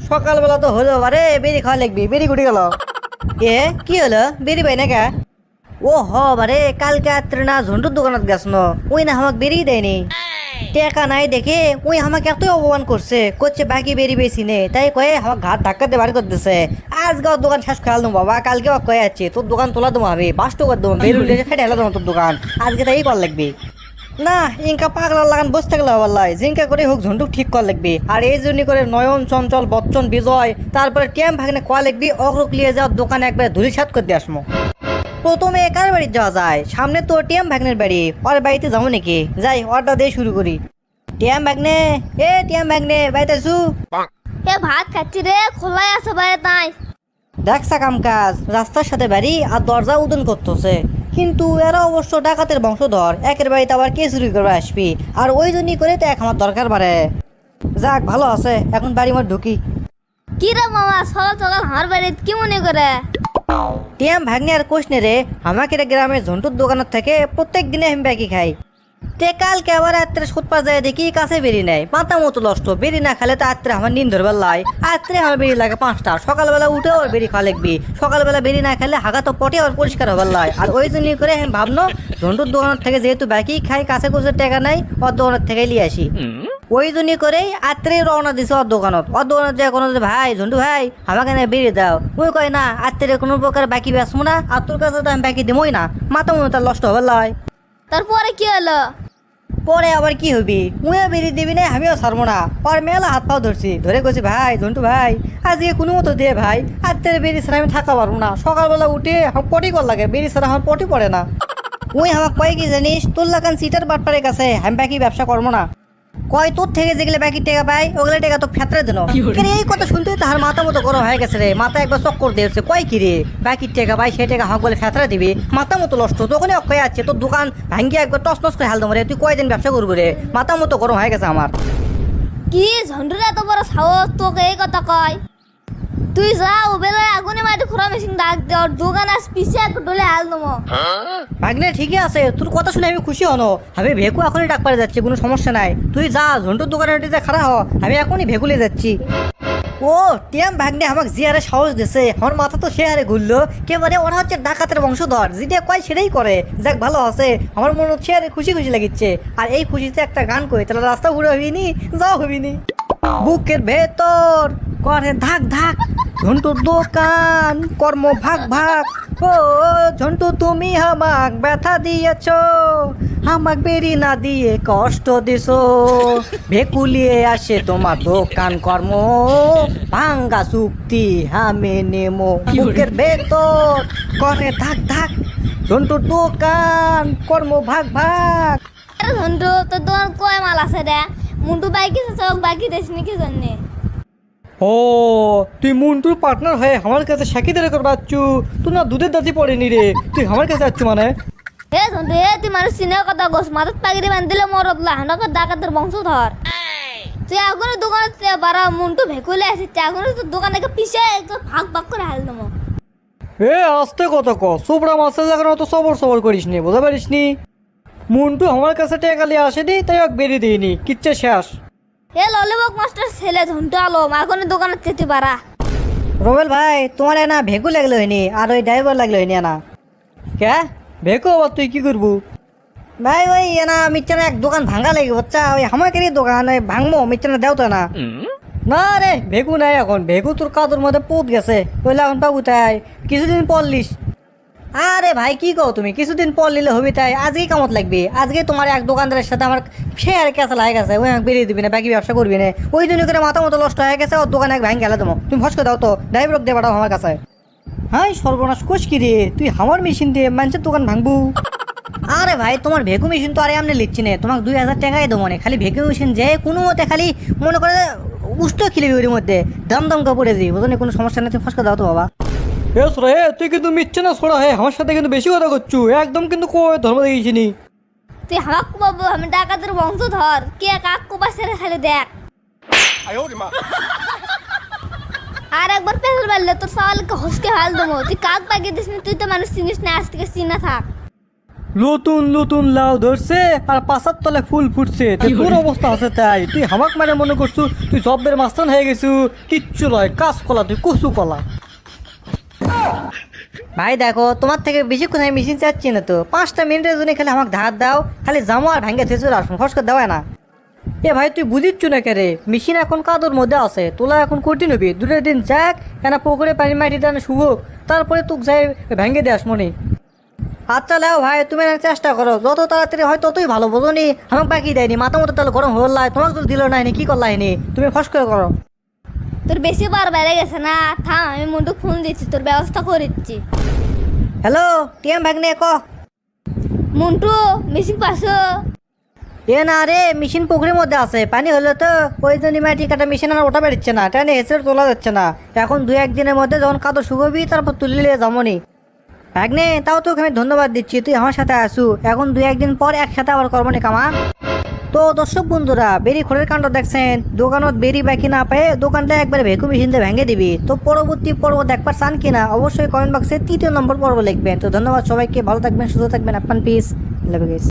সকালবেলা তো হলো আরে বেরি খাওয়া লাগবি বেরি গুটি গেল এ কি হলো বেরি পাই না কে ও হ বারে কালকে রাত্রে না ঝন্টুর দোকানত গেছ ওই না আমাকে বেরিয়ে দেয়নি টেকা নাই দেখে ওই আমাকে এত অপমান করছে বাকি বেরি বেশি নে তাই কয়ে আমার ঘাট ধাক্কা দিয়ে বাড়ি করে দিছে আজকে ওর দোকান শেষ খেয়াল দেবো বাবা কালকে কয়ে যাচ্ছে তোর দোকান তোলা দেবো আমি 5 টাকা দেবো বেরুল ফেটে হেলা দেবো তোর দোকান আজকে তাই কর লাগবি না ইনকা পাগলা লাগান বসে থাকলে বললাই জিঙ্কা করে হোক ঝন্টুক ঠিক কর লাগবি আর এই জন্য করে নয়ন চঞ্চল বচ্চন বিজয় তারপরে টিয়াম ভাগনে কোয়া লাগবি অগ্রক লিয়ে যাওয়ার দোকানে একবার ধুলি সাত করে দিয়ে আসমো প্রথমে কার বাড়ি যাওয়া যায় সামনে তো টিয়াম ভাগনের বাড়ি ওর বাড়িতে যাবো নাকি যাই অর্ডার দিয়ে শুরু করি টিয়াম ভাগনে টিয়াম ভাগনে বাড়িতে আসু এ ভাত খাচ্ছি রে খোলাই আছে বাইরে তাই দেখছা কাম কাজ রাস্তার সাথে বাড়ি আর দরজা উদন করতেছে কিন্তু এরা অবশ্য ডাকাতের বংশধর একের বাড়িতে আবার কে চুরি করবে আসবি আর ওই জন্যই করে তো এক আমার দরকার বাড়ে যাক ভালো আছে এখন বাড়ি আমার ঢুকি কি রে মামা সকাল সকাল আমার বাড়িতে কি মনে করে টিয়াম ভাগ্নে আর কোষ নে রে আমাকে গ্রামের ঝন্টুর দোকানের থেকে প্রত্যেক দিনে আমি ব্যাকি খাই তে কালকে আবার রাত্রে সুতপা যায় দেখি কাছে বেরি নেয় মাথা মতো নষ্ট বেরি না খেলে তো রাত্রে আমার নিন ধরবার লাই রাত্রে আমার বেরি লাগে 5টা সকালবেলা উঠে ওর বেরি খাওয়া লাগবি সকালবেলা বেরি না খেলে হাগা তো পটে আর পরিষ্কার হবার লাই আর ওই জন্যই করে আমি ভাবলো ঝন্টুর দোকানের থেকে যেহেতু ব্যাকি খাই কাছে কোষে টাকা নাই ওর দোকানের থেকে নিয়ে আসি ওই জন্যই করেই রাত্রে রওনা দিছে ওর দোকানত যায় কোনো ভাই ঝন্টু ভাই আমাকে না বেরিয়ে দাও ওই কয় না রাত্রে কোনো প্রকার বাকি বেসমো না আর তোর কাছে তো আমি বাকি দেবই না মাথা মতো তার নষ্ট হবার লাই তারপরে কি হলো পরে আবার কি হবি মুয়ে বেরিয়ে দিবি না আমিও ছাড়বো না পর মেলা হাত পাও ধরছি ধরে গেছি ভাই ঝন্টু ভাই আজকে কোনো মতো দে ভাই আত্মের বেরি ছাড়া আমি থাকা পারবো না সকালবেলা উঠে আমার পটি কর লাগে বেরি ছাড়া আমার পটি পড়ে না ওই আমার কয় কি জানিস তোর লাগান সিটার বাটপারের কাছে আমি বাকি ব্যবসা করবো না কয় তোর থেকে যেগুলো বাকি টাকা পাই ওগুলো টাকা তো ফেতরে দিল এই কথা শুনতে তাহার মাথা মতো গরম হয়ে গেছে রে মাথা একবার চক্কর দিয়েছে কয় কি রে বাকি টাকা পাই সে টাকা হাঁক বলে ফেতরে দিবি মাথা মতো নষ্ট তখনই অক্ষয় আছে তোর দোকান ভাঙ্গিয়ে একবার টস টস করে হাল দেবো রে তুই কয়দিন ব্যবসা করবো রে মাথা মতো গরম হয়ে গেছে আমার কি ঝন্টুর এত বড় সাহস তোকে এই কথা কয় তুই যা বেলায় আগুনে মাটি খোরা মেশিন ডাক দে ওর দোকান আস পিছিয়ে এক ডলে হাল দেবো ভাগ্নে ঠিকই আছে তোর কথা শুনে আমি খুশি হনো আমি ভেকু এখনই ডাক পারে যাচ্ছি কোনো সমস্যা নাই তুই যা ঝন্টুর দোকানে যা খারাপ হ আমি এখনই ভেকুলে যাচ্ছি ও টিয়াম ভাগ্নে আমাকে যে হারে সাহস দিছে আমার মাথা তো সে হারে ঘুরলো কেবারে ওরা হচ্ছে ডাকাতের বংশধর যেটা কয় সেটাই করে যাক ভালো আছে আমার মনে হচ্ছে আরে খুশি খুশি লাগিচ্ছে আর এই খুশিতে একটা গান করে তাহলে রাস্তা ঘুরে হবিনি যাও হবিনি বুকের ভেতর করে ধাক ধাক ঝন্টুর দোকান কর্ম ভাগ ভাগ ও ঝন্টু তুমি আমাক ব্যথা দিয়েছ আমাক বেরি না দিয়ে কষ্ট দিছো ভেকুলিয়ে আসে তোমার দোকান কর্ম ভাঙ্গা চুক্তি হামে নেমো বুকের ভেতর করে ধাক ধাক ঝন্টুর দোকান কর্ম ভাগ ভাগ আরে ঝন্টু তোর দোকান কয় মাল আছে রে মুন্টু বাইক সব বাকি দেশ নাকি জন্যে ও তুই মুন্টুর পার্টনার হয়ে আমার কাছে সাকিদারে করবাচ্ছু তুই না দুধের দাঁতি পড়েনি রে তুই আমার কাছে যাচ্ছু মানে হে ঝন্টু হে তুই মানুষ চিনে কথা গোস মাথাত পাগিরি বান্ধিলে মরদলা হানকে ডাকাতের বংশধর তুই আগুনের দোকানে বারা মুন্টু ভেকুলে আসিস আগুনের তোর দোকানে পিছিয়ে একদম ভাগ ভাগ করে হাল দেবো এ আস্তে কত ক সুপড়া মাছের লাগানো তো সবর সবর করিস নি বুঝতে পারিস নি মুন্টু আমার কাছে টেকালি আসেনি তাই ওকে বেরিয়ে দিইনি কিচ্ছে শেষ হে ললিপপ মাস্টার ছেলে ঝন্টু আলো আগুনের দোকানে যেতে পারা রবেল ভাই তোমার না ভেকু লাগলো হয়নি আর ওই ড্রাইভার লাগলো হয়নি না কে ভেকু আবার তুই কি করবু ভাই ওই না মিচ্ছানা এক দোকান ভাঙা লাগে বাচ্চা ওই আমাকে দোকান ওই ভাঙবো মিচ্ছানা দেও তো না না রে ভেকু নাই এখন ভেকু তোর কাদুর মধ্যে পুত গেছে বললে এখন পাবু তাই কিছুদিন পড়লিস আরে ভাই কি কও তুমি কিছুদিন পর নিলে হবি তাই আজকেই কামত লাগবে আজকে তোমার এক দোকানদারের সাথে আমার সে আর ক্যাসা লাগে গেছে ওই বেরিয়ে দিবি না বাকি ব্যবসা করবি না ওই জন্য করে মাথা মতো নষ্ট হয়ে গেছে ওর দোকানে এক ভাঙ গেলে তোমার তুমি ফসকে দাও তো ড্রাইভার দিয়ে পাঠাও আমার কাছে হ্যাঁ সর্বনাশ কোষ কি রে তুই আমার মেশিন দিয়ে মানুষের দোকান ভাঙবু আরে ভাই তোমার ভেকু মেশিন তো আরে আমি লিখছি না তোমাকে 2000 টাকাই দেবো না খালি ভেকু মেশিন যে কোনো মতে খালি মনে করে উষ্ট খিলিবি ওর মধ্যে দম দম কাপড়ে দিই বুঝলি কোনো সমস্যা নেই তুমি ফসকে দাও তো বাবা রে তুই কিন্তু মিথ্যে না ছোড়া হে আমার সাথে কিন্তু বেশি কথা করছু একদম কিন্তু ধর্ম দেখিসনি তুই হাক বাবু আমি ডাকাতের বংশধর কে কাক কোপাসে খালি দেখ আর একবার পেছল বাড়লে তোর সওয়ালকে হসকে হাল দেবো তুই কাক পাকিয়ে দিস তুই তো মানুষ চিনিস না আজ থেকে চিনা থাক নতুন নতুন লাউ ধরছে আর পাশার তলে ফুল ফুটছে তো তোর অবস্থা আছে তাই তুই হামাক মানে মনে করছু তুই জব্বের মাস্তান হয়ে গেছু কিচ্ছু নয় কাজ কলা তুই কচু কলা ভাই দেখো তোমার থেকে বেশিক্ষণ আমি মেশিন চাচ্ছি না তো 5টা মিনিটের জন্য খালি আমাকে ধার দাও খালি জামা আর ভাঙ্গে থেঁচুর আসুন ফস করে দেওয়া না এ ভাই তুই বুঝিচ্ছ না কে রে মেশিন এখন কাদর মধ্যে আছে তোলা এখন কঠিন হবি 2 দিন যাক কেনা পুকুরে পানি মাটি টানে শুভুক তারপরে তুক যাই ভেঙে দেয়াস মনে আচ্ছা লাও ভাই তুমি না চেষ্টা করো যত তাড়াতাড়ি হয় ততই ভালো বোঝো নি আমাকে বাকি দেয়নি মাথা মতো তাহলে গরম হল্লাই তোমাকে তো দিল না কি করলাইনি তুমি ফস করে করো তোর বেশি বার বেড়ে গেছে না থাম আমি মুন্টু ফোন দিচ্ছি তোর ব্যবস্থা করে দিচ্ছি হ্যালো টিএম ভাগ্নে ক মুন্টু মিসিং পাশো এ না রে মেশিন পুকুরের মধ্যে আছে পানি হলে তো ওই জন্য মাটি কাটা মেশিন আর ওটা বেরোচ্ছে না টেনে হেসে তোলা যাচ্ছে না এখন 2-1 দিনের মধ্যে যখন কাদর শুকোবি তারপর তুলে নিয়ে যাবনি ভাগ্নে তাও তোকে আমি ধন্যবাদ দিচ্ছি তুই আমার সাথে আসু এখন 2-1 দিন পর একসাথে আবার করবনি কামা তো দর্শক বন্ধুরা বেরি খড়ের কাণ্ড দেখছেন দোকানত বেরি বাকি না পেয়ে দোকানটা একবার ভেকু মেশিন দিয়ে ভেঙে দিবি তো পরবর্তী পর্ব দেখবার চান কিনা অবশ্যই কমেন্ট বক্সে 3য় নম্বর পর্ব লিখবেন তো ধন্যবাদ সবাইকে ভালো থাকবেন সুস্থ থাকবেন আপনার পিস লাভ ইউ গাইস